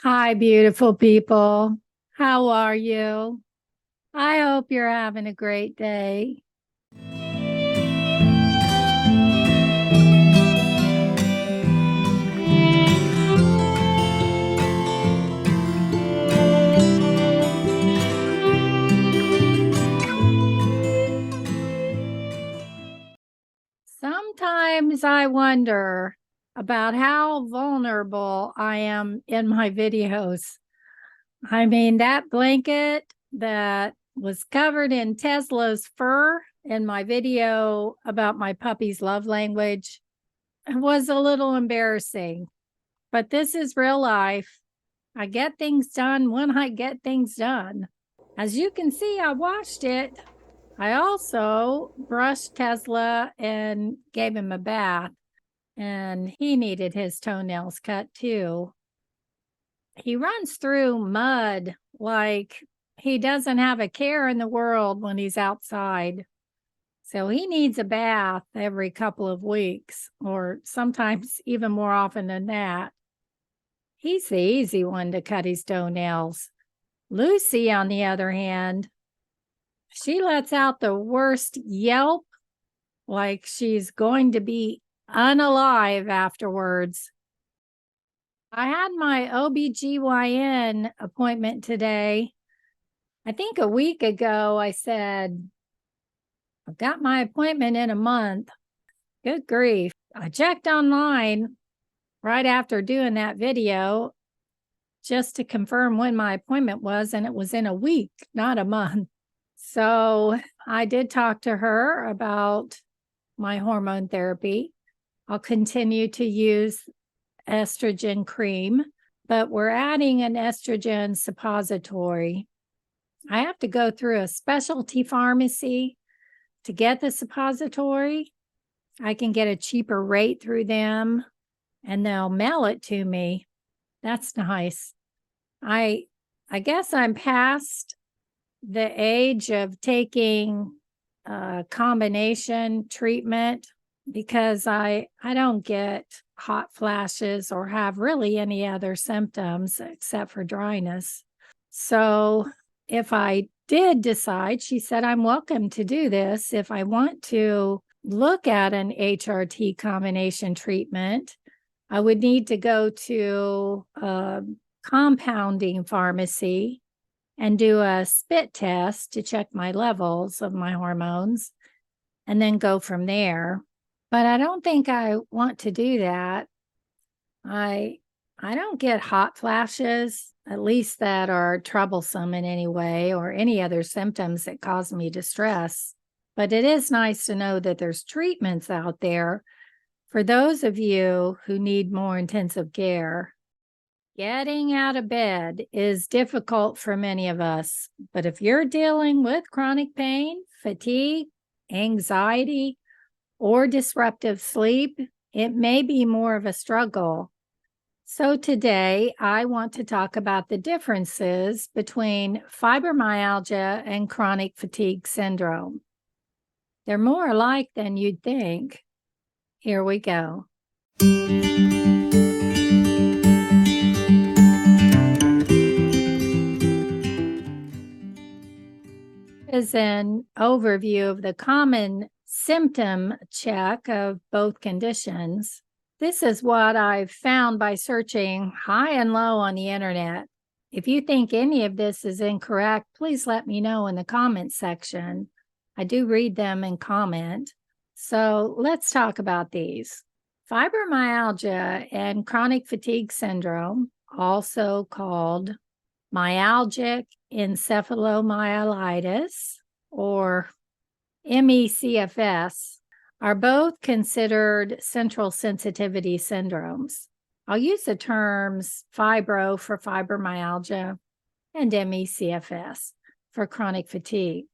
Hi, beautiful people. How are you? I hope you're having a great day. Sometimes I wonder about how vulnerable I am in my videos. I mean, that blanket that was covered in Tesla's fur in my video about my puppy's love language was a little embarrassing, but this is real life. I get things done when I get things done. As you can see, I washed it. I also brushed Tesla and gave him a bath, and he needed his toenails cut too. He runs through mud like he doesn't have a care in the world when he's outside. So he needs a bath every couple of weeks, or sometimes even more often than that. He's the easy one to cut his toenails. Lucy, on the other hand, she lets out the worst yelp, like she's going to be unalive afterwards. I had my OBGYN appointment today. I think a week ago, I said, I've got my appointment in a month. Good grief. I checked online right after doing that video just to confirm when my appointment was, and it was in a week, not a month. So I did talk to her about my hormone therapy. I'll continue to use estrogen cream, but we're adding an estrogen suppository. I have to go through a specialty pharmacy to get the suppository. I can get a cheaper rate through them and they'll mail it to me. That's nice. I guess I'm past the age of taking combination treatment because I don't get hot flashes or have really any other symptoms except for dryness. So if I did decide, she said I'm welcome to do this if I want to look at an HRT combination treatment. I would need to go to a compounding pharmacy and do a spit test to check my levels of my hormones and then go from there. But I don't think I want to do that. I don't get hot flashes, at least that are troublesome in any way, or any other symptoms that cause me distress. But it is nice to know that there's treatments out there for those of you who need more intensive care. Getting out of bed is difficult for many of us, but if you're dealing with chronic pain, fatigue, anxiety, or disruptive sleep, it may be more of a struggle. So today, I want to talk about the differences between fibromyalgia and chronic fatigue syndrome. They're more alike than you'd think. Here we go. Is an overview of the common symptom check of both conditions. This is what I've found by searching high and low on the internet. If you think any of this is incorrect, please let me know in the comments section. I do read them and comment. So let's talk about these. Fibromyalgia and chronic fatigue syndrome, also called myalgic encephalomyelitis, or ME/CFS, are both considered central sensitivity syndromes. I'll use the terms fibro for fibromyalgia and ME/CFS for chronic fatigue.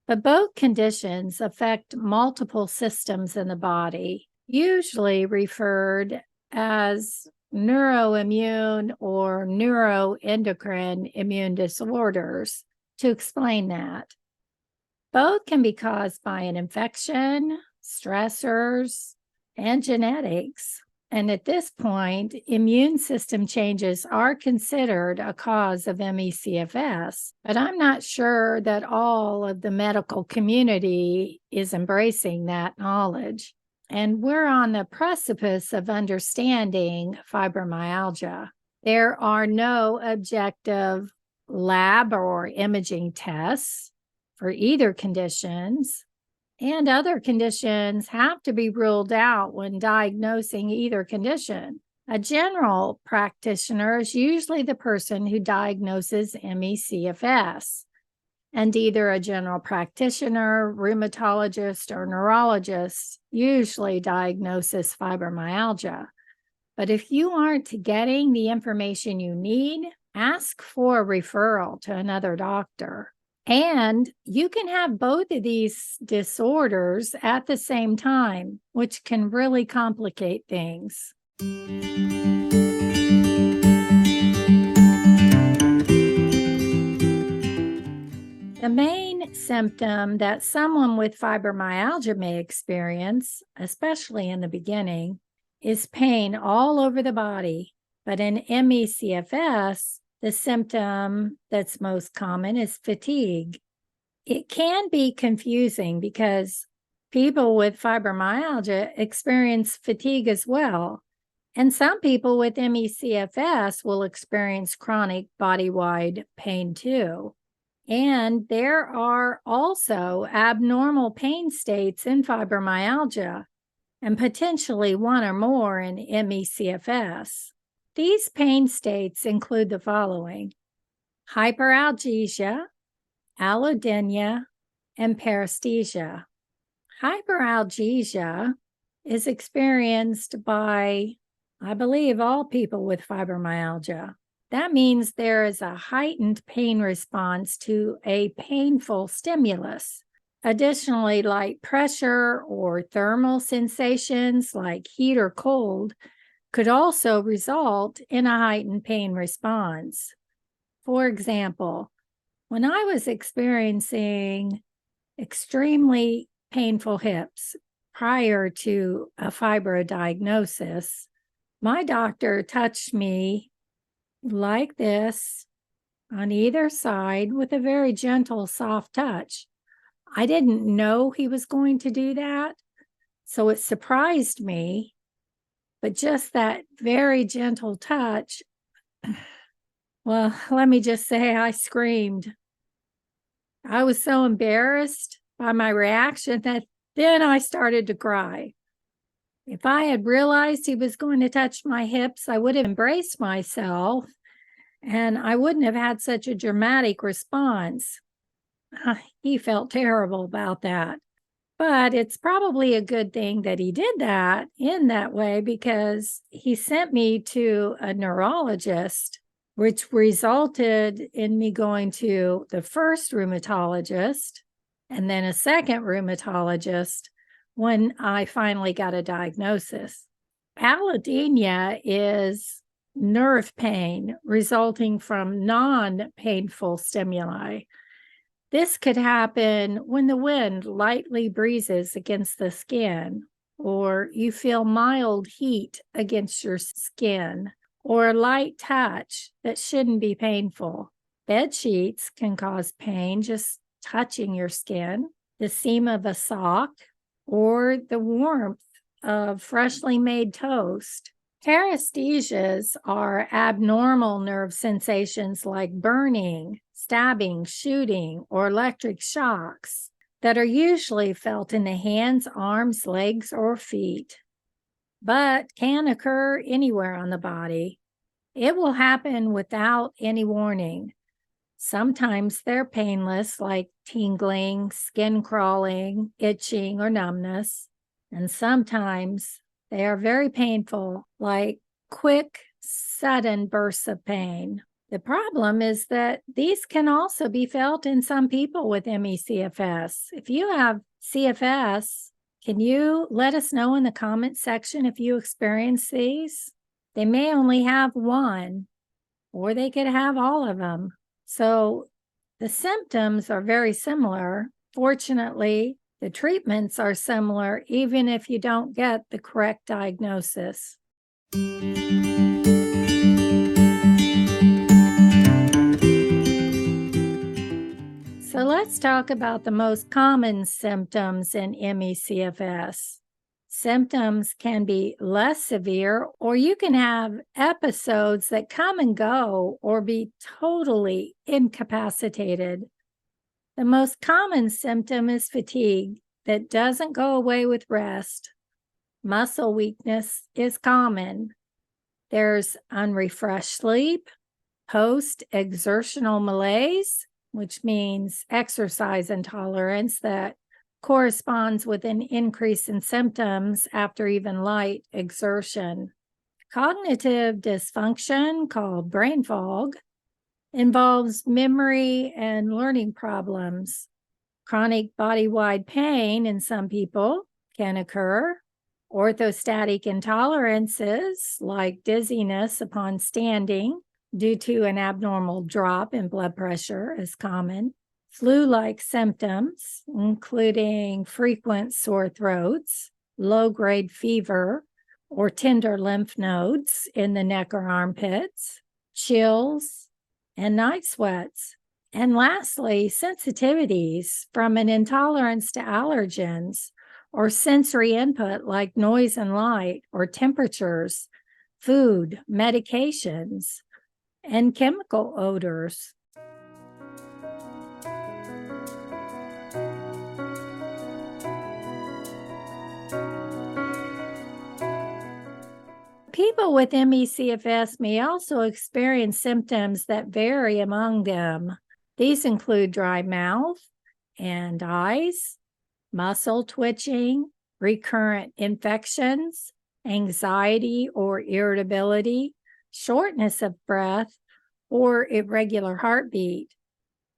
But both conditions affect multiple systems in the body, usually referred as neuroimmune or neuroendocrine immune disorders. To explain that, both can be caused by an infection, stressors, and genetics. And at this point, immune system changes are considered a cause of ME/CFS, but I'm not sure that all of the medical community is embracing that knowledge. And we're on the precipice of understanding fibromyalgia. There are no objective lab or imaging tests for either conditions, and other conditions have to be ruled out when diagnosing either condition. A general practitioner is usually the person who diagnoses ME/CFS, and either a general practitioner, rheumatologist, or neurologist usually diagnoses fibromyalgia. But if you aren't getting the information you need, ask for a referral to another doctor. And you can have both of these disorders at the same time, which can really complicate things. The main symptom that someone with fibromyalgia may experience, especially in the beginning, is pain all over the body. But in ME/CFS, the symptom that's most common is fatigue. It can be confusing because people with fibromyalgia experience fatigue as well. And some people with ME/CFS will experience chronic body-wide pain too. And there are also abnormal pain states in fibromyalgia, and potentially one or more in ME/CFS. These pain states include the following: hyperalgesia, allodynia, and paresthesia. Hyperalgesia is experienced by, I believe, all people with fibromyalgia. That means there is a heightened pain response to a painful stimulus. Additionally, light pressure or thermal sensations like heat or cold could also result in a heightened pain response. For example, when I was experiencing extremely painful hips prior to a fibro diagnosis, my doctor touched me like this on either side with a very gentle, soft touch. I didn't know he was going to do that, so it surprised me. But just that very gentle touch, well, let me just say I screamed. I was so embarrassed by my reaction that then I started to cry. If I had realized he was going to touch my hips, I would have embraced myself and I wouldn't have had such a dramatic response. He felt terrible about that. But it's probably a good thing that he did that in that way, because he sent me to a neurologist, which resulted in me going to the first rheumatologist and then a second rheumatologist when I finally got a diagnosis. Allodynia is nerve pain resulting from non-painful stimuli. This could happen when the wind lightly breezes against the skin, or you feel mild heat against your skin, or a light touch that shouldn't be painful. Bed sheets can cause pain just touching your skin, the seam of a sock, or the warmth of freshly made toast. Paresthesias are abnormal nerve sensations like burning, stabbing, shooting, or electric shocks that are usually felt in the hands, arms, legs, or feet, but can occur anywhere on the body. It will happen without any warning. Sometimes they're painless, like tingling, skin crawling, itching, or numbness, and sometimes they are very painful, like quick, sudden bursts of pain. The problem is that these can also be felt in some people with ME/CFS. If you have CFS, can you let us know in the comment section if you experience these? They may only have one, or they could have all of them. So the symptoms are very similar. Fortunately, the treatments are similar, even if you don't get the correct diagnosis. So let's talk about the most common symptoms in ME/CFS. Symptoms can be less severe, or you can have episodes that come and go or be totally incapacitated. The most common symptom is fatigue that doesn't go away with rest. Muscle weakness is common. There's unrefreshed sleep, post-exertional malaise, which means exercise intolerance that corresponds with an increase in symptoms after even light exertion. Cognitive dysfunction, called brain fog, involves memory and learning problems. Chronic body-wide pain in some people can occur. Orthostatic intolerances, like dizziness upon standing due to an abnormal drop in blood pressure, is common. Flu-like symptoms, including frequent sore throats, low-grade fever, or tender lymph nodes in the neck or armpits, chills, and night sweats. And lastly, sensitivities from an intolerance to allergens or sensory input like noise and light or temperatures, food, medications, and chemical odors. People with ME/CFS may also experience symptoms that vary among them. These include dry mouth and eyes, muscle twitching, recurrent infections, anxiety or irritability, shortness of breath, or irregular heartbeat.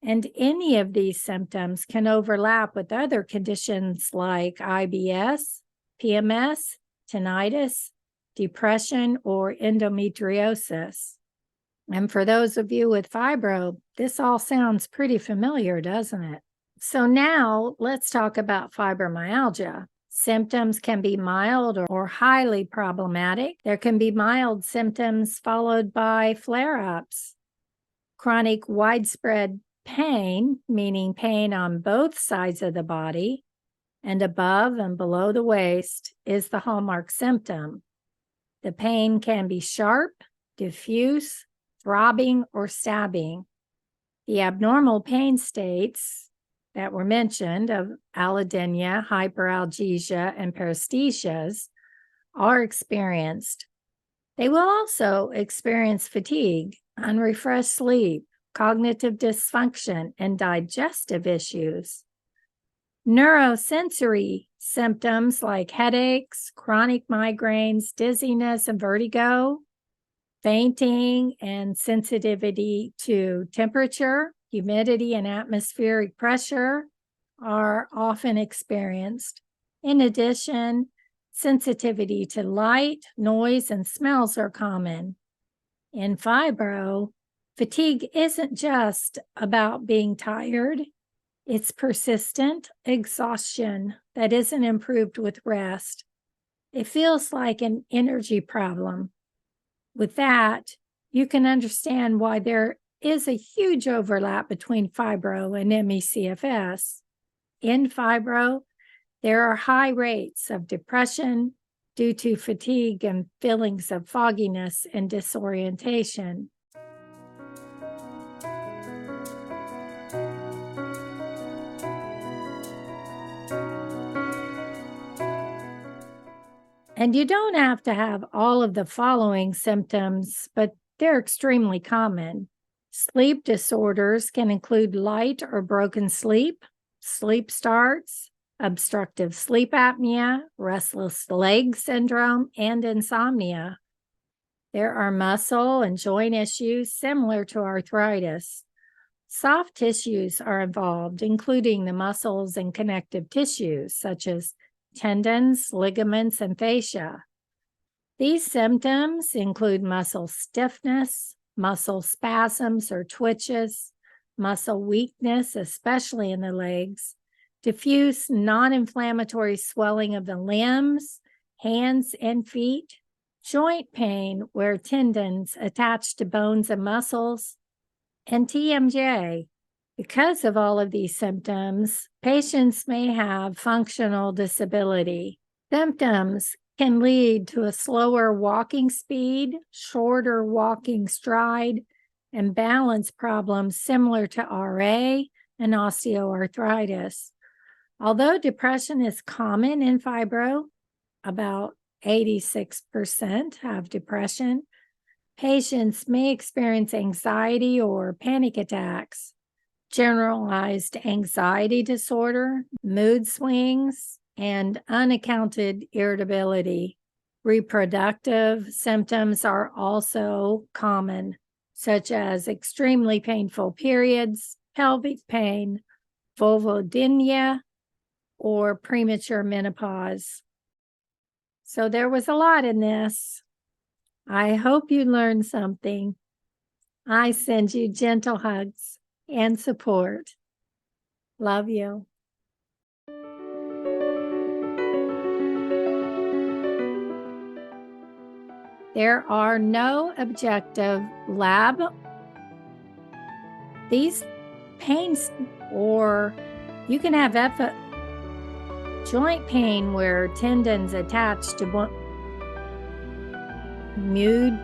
And any of these symptoms can overlap with other conditions like IBS, PMS, tinnitus, depression, or endometriosis. And for those of you with fibro, this all sounds pretty familiar, doesn't it? So now let's talk about fibromyalgia. Symptoms can be mild or highly problematic. There can be mild symptoms followed by flare-ups. Chronic widespread pain, meaning pain on both sides of the body and above and below the waist, is the hallmark symptom. The pain can be sharp, diffuse, throbbing, or stabbing. The abnormal pain states that were mentioned of allodynia, hyperalgesia, and paresthesias are experienced. They will also experience fatigue, unrefreshed sleep, cognitive dysfunction, and digestive issues. Neurosensory symptoms like headaches, chronic migraines, dizziness, and vertigo, fainting, and sensitivity to temperature, humidity, and atmospheric pressure are often experienced. In addition, sensitivity to light, noise, and smells are common. In fibro, fatigue isn't just about being tired. It's persistent exhaustion that isn't improved with rest. It feels like an energy problem. With that, you can understand why there is a huge overlap between fibro and ME/CFS. In fibro, there are high rates of depression due to fatigue and feelings of fogginess and disorientation. And you don't have to have all of the following symptoms, but they're extremely common. Sleep disorders can include light or broken sleep, sleep starts, obstructive sleep apnea, restless leg syndrome, and insomnia. There are muscle and joint issues similar to arthritis. Soft tissues are involved, including the muscles and connective tissues, such as tendons, ligaments, and fascia. These symptoms include muscle stiffness, muscle spasms or twitches, muscle weakness, especially in the legs, diffuse non-inflammatory swelling of the limbs, hands, and feet, joint pain where tendons attach to bones and muscles, and TMJ. Because of all of these symptoms, patients may have functional disability. Symptoms can lead to a slower walking speed, shorter walking stride, and balance problems similar to RA and osteoarthritis. Although depression is common in fibro, about 86% have depression, patients may experience anxiety or panic attacks, generalized anxiety disorder, mood swings, and unaccounted irritability. Reproductive symptoms are also common, such as extremely painful periods, pelvic pain, vulvodynia, or premature menopause. So there was a lot in this. I hope you learned something. I send you gentle hugs and support. Love you. There are no objective lab. These pains, or you can have joint pain where tendons attach to mood